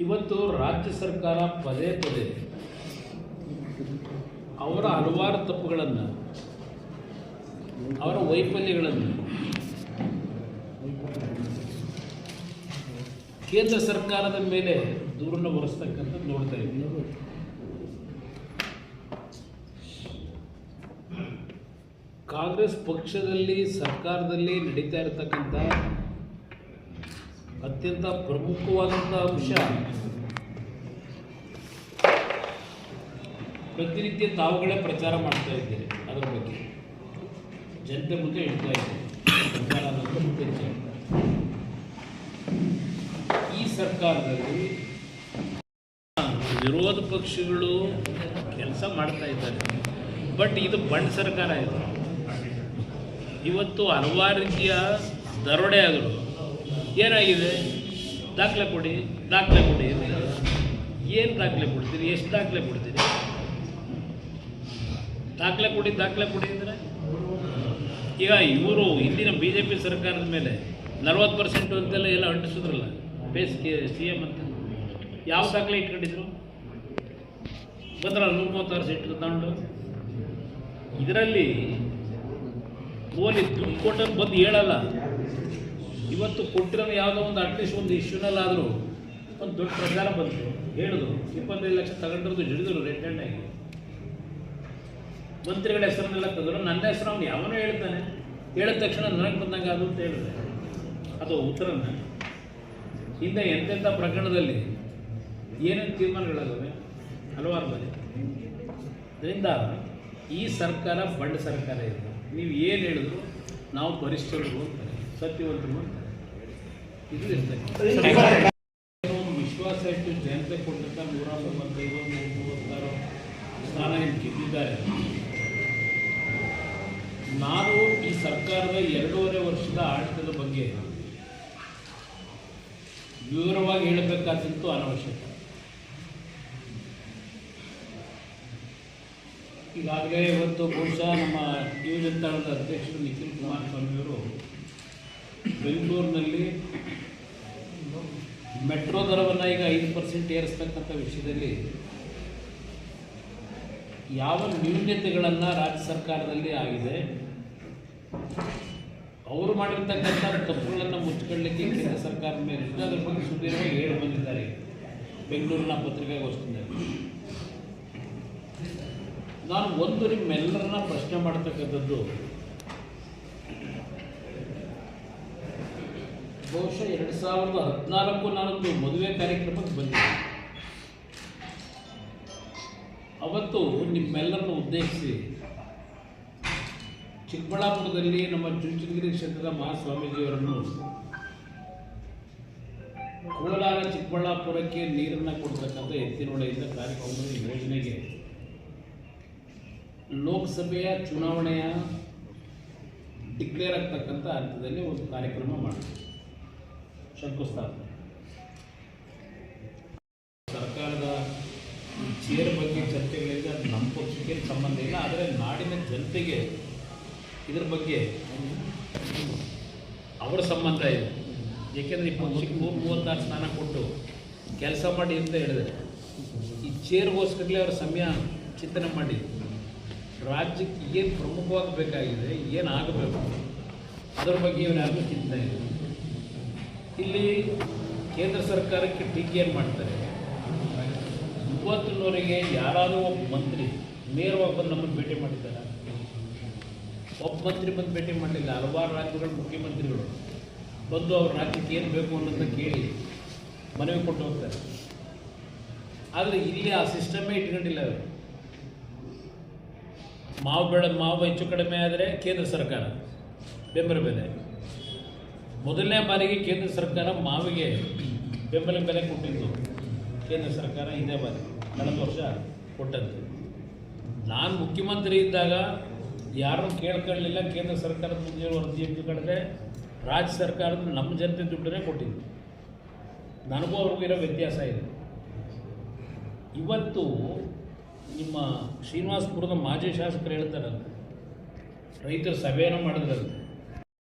ಇವತ್ತು ರಾಜ್ಯ ಸರ್ಕಾರ ಪದೇ ಪದೇ ಅವರ ಹಲವಾರು ತಪ್ಪುಗಳನ್ನು, ಅವರ ವೈಫಲ್ಯಗಳನ್ನು ಕೇಂದ್ರ ಸರ್ಕಾರದ ಮೇಲೆ ದೂರನ್ನು ಹೊರಿಸ್ತಕ್ಕಂಥದ್ದು ನೋಡ್ತಾ ಇದ್ದೀವಿ. ಕಾಂಗ್ರೆಸ್ ಪಕ್ಷದಲ್ಲಿ ಸರ್ಕಾರದಲ್ಲಿ ನಡೀತಾ ಇರತಕ್ಕಂಥ ಅತ್ಯಂತ ಪ್ರಮುಖವಾದಂಥ ಅಂಶ, ಪ್ರತಿನಿತ್ಯ ತಾವುಗಳೇ ಪ್ರಚಾರ ಮಾಡ್ತಾ ಇದ್ದೀರಿ, ಅದರ ಬಗ್ಗೆ ಜನತೆ ಮುಂದೆ ಹೇಳ್ತಾ ಇದ್ದೀರಿ. ಪ್ರಚಾರ ಅನ್ನೋದು ಈ ಸರ್ಕಾರದಲ್ಲಿ ವಿರೋಧ ಪಕ್ಷಗಳು ಕೆಲಸ ಮಾಡ್ತಾ ಇದ್ದಾರೆ, ಬಟ್ ಇದು ಬಂಡ್ ಸರ್ಕಾರ ಇದೆ. ಇವತ್ತು ಹಲವಾರು ರೀತಿಯ ದರೋಡೆ ಆದರು. ಏನಾಗಿದೆ? ದಾಖಲೆ ಕೊಡಿ, ದಾಖಲೆ ಕೊಡಿ. ಏನು ದಾಖಲೆ ಕೊಡ್ತೀರಿ? ಎಷ್ಟು ದಾಖಲೆ ಕೊಡ್ತೀರಿ? ದಾಖಲೆ ಕೊಡಿ, ದಾಖಲೆ ಕೊಡಿ ಅಂದರೆ ಈಗ ಇವರು ಹಿಂದಿನ BJP ಸರ್ಕಾರದ ಮೇಲೆ 40% ಅಂತೆಲ್ಲ ಎಲ್ಲ ಅಂಟಿಸಿದ್ರಲ್ಲ, CM ಅಂತ. ಯಾವ ದಾಖಲೆ ಇಟ್ಕೊಂಡಿದ್ರು? ಬಂದ್ರಲ್ಲ 136 ಸೀಟ್ ತಗೊಂಡು. ಇದರಲ್ಲಿ ಓಲಿ ದುಡ್ಡು ಕೊಟ್ಟರು ಬಂದು ಹೇಳಲ್ಲ. ಇವತ್ತು ಕೊಟ್ಟಿರೋದು ಯಾವುದೋ ಒಂದು ಅಟ್ಲೀಸ್ಟ್ ಒಂದು ಇಶ್ಯೂನಲ್ಲಾದರೂ ಒಂದು ದೊಡ್ಡ ಪ್ರಚಾರ ಬಂತು, ಹೇಳಿದ್ರು 25 ಲಕ್ಷ ತಗೊಂಡಿರೋದು ಹಿಡಿದ್ರು ರೆಡ್ ಹ್ಯಾಂಡ್ ಆಗಿ. ಮಂತ್ರಿಗಳ ಹೆಸರನ್ನೆಲ್ಲ ತೆಗೆದ್ರು. ನನ್ನ ಹೆಸರು ಅವನು ಯಾವನೋ ಹೇಳ್ತಾನೆ, ಹೇಳಿದ ತಕ್ಷಣ ನನಗೆ ಬಂದಂಗೆ ಅದು ಅಂತ ಹೇಳಿದೆ. ಅದು ಉತ್ತರನ ಹಿಂದೆ ಎಂತೆಂಥ ಪ್ರಕರಣದಲ್ಲಿ ಏನೇನು ತೀರ್ಮಾನಗಳಾಗವೆ ಹಲವಾರು ಬಾರಿ. ಅದರಿಂದ ಈ ಸರ್ಕಾರ ಬಂಡ ಸರ್ಕಾರ ಇದೆ. ನೀವು ಏನು ಹೇಳಿದ್ರು ನಾವು ಬರಿಷ್ಠರು ಅಂತಾರೆ, ಸತ್ಯವಂತರು ಅಂತಾರೆ. ಇದು ಇರ್ತದೆ. ವಿಶ್ವಾಸ ಇಟ್ಟು ಜನತೆ ಕೊಟ್ಟಂಥ 135 136 ಸ್ಥಾನ ಏನು ಗೆದ್ದಿದ್ದಾರೆ. ನಾನು ಈ ಸರ್ಕಾರದ 2.5 ವರ್ಷದ ಆಡಳಿತದ ಬಗ್ಗೆ ವಿವರವಾಗಿ ಹೇಳಬೇಕಾದಂತೂ ಅನವಶ್ಯಕ. ಈಗಾಗಲೇ ಇವತ್ತು ಬಹುಶಃ ನಮ್ಮ ಯುವ ಜನತಾದಳದ ಅಧ್ಯಕ್ಷರು ನಿಖಿಲ್ ಕುಮಾರಸ್ವಾಮಿಯವರು ಬೆಂಗಳೂರಿನಲ್ಲಿ ಮೆಟ್ರೋ ದರವನ್ನು ಈಗ 5% ಏರಿಸ್ತಕ್ಕಂಥ ವಿಷಯದಲ್ಲಿ ಯಾವ ನ್ಯೂನ್ಯತೆಗಳನ್ನು ರಾಜ್ಯ ಸರ್ಕಾರದಲ್ಲಿ ಆಗಿದೆ, ಅವರು ಮಾಡಿರ್ತಕ್ಕಂಥ ತಪ್ಪುಗಳನ್ನು ಮುಚ್ಚಿಕೊಳ್ಳಲಿಕ್ಕೆ ಕೇಂದ್ರ ಸರ್ಕಾರದ ಮೇಲೆ ಅದರ ಬಗ್ಗೆ ಸುದೀರ್ಘವಾಗಿ ಹೇಳಿ ಬಂದಿದ್ದಾರೆ ಬೆಂಗಳೂರಿನ ಪತ್ರಿಕಾಗೋಷ್ಠಿಯಲ್ಲಿ. ನಾನು ಒಂದು ನಿಮ್ಮೆಲ್ಲರನ್ನ ಪ್ರಶ್ನೆ ಮಾಡ್ತಕ್ಕಂಥದ್ದು, ಬಹುಶಃ 2014 ನಾನೊಂದು ಮದುವೆ ಕಾರ್ಯಕ್ರಮಕ್ಕೆ ಬಂದಿದ್ದೆ. ಅವತ್ತು ನಿಮ್ಮೆಲ್ಲರನ್ನು ಉದ್ದೇಶಿಸಿ ಚಿಕ್ಕಬಳ್ಳಾಪುರದಲ್ಲಿ ನಮ್ಮ ಚುಂಚನಗಿರಿ ಕ್ಷೇತ್ರದ ಮಹಾಸ್ವಾಮೀಜಿಯವರನ್ನು ಕೋಲಾರ ಚಿಕ್ಕಬಳ್ಳಾಪುರಕ್ಕೆ ನೀರನ್ನು ಕೊಡ್ತಕ್ಕಂಥ ಎತ್ತಿನೊಳೆಯಿಂದ ಕಾರ್ಯಕ್ರಮದ ಯೋಜನೆಗೆ ಲೋಕಸಭೆಯ ಚುನಾವಣೆಯ ಡಿಕ್ಲೇರ್ ಆಗ್ತಕ್ಕಂಥ ಹಂತದಲ್ಲಿ ಒಂದು ಕಾರ್ಯಕ್ರಮ ಮಾಡಿದೆ, ಶಂಕುಸ್ಥಾಪನೆ. ಸರ್ಕಾರದ ಚೇರ್ ಬಗ್ಗೆ ಚರ್ಚೆಗಳಿಂದ ಅದು ನಮ್ಮ ಪಕ್ಷಕ್ಕೆ ಸಂಬಂಧ ಇಲ್ಲ, ಆದರೆ ನಾಡಿನ ಜನತೆಗೆ ಇದರ ಬಗ್ಗೆ ಅವರ ಸಂಬಂಧ ಇದೆ. ಏಕೆಂದರೆ ಈ ಪಕ್ಷಕ್ಕೆ 36 ಸ್ಥಾನ ಕೊಟ್ಟು ಕೆಲಸ ಮಾಡಿ ಅಂತ ಹೇಳಿದರೆ, ಈ ಚೇರ್ಗೋಸ್ಕರಲೇ ಅವರ ಸಮಯ ಚಿಂತನೆ ಮಾಡಿ ರಾಜ್ಯಕ್ಕೆ ಏನು ಪ್ರಮುಖವಾಗಬೇಕಾಗಿದೆ, ಏನು ಆಗಬೇಕು ಅದರ ಬಗ್ಗೆ ಇವರು ಯಾರಿಗೂ ಚಿಂತನೆ ಇದೆ. ಇಲ್ಲಿ ಕೇಂದ್ರ ಸರ್ಕಾರಕ್ಕೆ ಟೀಕೆ ಏನು ಮಾಡ್ತಾರೆ, ಇವತ್ತಿನವರೆಗೆ ಯಾರಾದರೂ ಒಬ್ಬ ಮಂತ್ರಿ ನೇರವಾಗಿ ಬಂದು ನಮ್ಮನ್ನು ಭೇಟಿ ಮಾಡಿದ್ದಾರೆ? ಒಬ್ಬ ಮಂತ್ರಿ ಬಂದು ಭೇಟಿ ಮಾಡಲಿಲ್ಲ. ಹಲವಾರು ರಾಜ್ಯಗಳ ಮುಖ್ಯಮಂತ್ರಿಗಳು ಬಂದು ಅವ್ರ ರಾಜ್ಯಕ್ಕೆ ಏನು ಬೇಕು ಅನ್ನೋದನ್ನ ಕೇಳಿ ಮನವಿ ಕೊಟ್ಟು ಹೋಗ್ತಾರೆ. ಆದರೆ ಇಲ್ಲಿ ಆ ಸಿಸ್ಟಮೇ ಇಟ್ಕೊಂಡಿಲ್ಲ ಅವರು. ಮಾವು ಹೆಚ್ಚು ಕಡಿಮೆ ಆದರೆ ಕೇಂದ್ರ ಸರ್ಕಾರ ಬೆಂಬಲ ಬೆಲೆ. ಮೊದಲನೇ ಬಾರಿಗೆ ಕೇಂದ್ರ ಸರ್ಕಾರ ಮಾವಿಗೆ ಬೆಂಬಲ ಬೆಲೆ ಕೊಟ್ಟಿದ್ದು ಕೇಂದ್ರ ಸರ್ಕಾರ ಇದೇ ಬಾರಿ ಕಳೆದ ವರ್ಷ ಕೊಟ್ಟದ್ದು. ನಾನು ಮುಖ್ಯಮಂತ್ರಿ ಇದ್ದಾಗ ಯಾರನ್ನು ಕೇಳ್ಕೊಳ್ಳಲಿಲ್ಲ. ಕೇಂದ್ರ ಸರ್ಕಾರದ ಮುಂದೆ ವರದಿ ಕಳೆದ್ರೆ ರಾಜ್ಯ ಸರ್ಕಾರದ ನಮ್ಮ ಜನತೆ ದುಡ್ಡನ್ನೇ ಕೊಟ್ಟಿದ್ದು. ನನಗೂ ಅವ್ರಿಗೂ ಇರೋ ವ್ಯತ್ಯಾಸ ಇದೆ. ಇವತ್ತು ನಿಮ್ಮ ಶ್ರೀನಿವಾಸಪುರದ ಮಾಜಿ ಶಾಸಕರು ಹೇಳ್ತಾರಲ್ಲ, ರೈತರ ಸಭೆಯನ್ನು ಮಾಡಿದ್ರಂತೆ,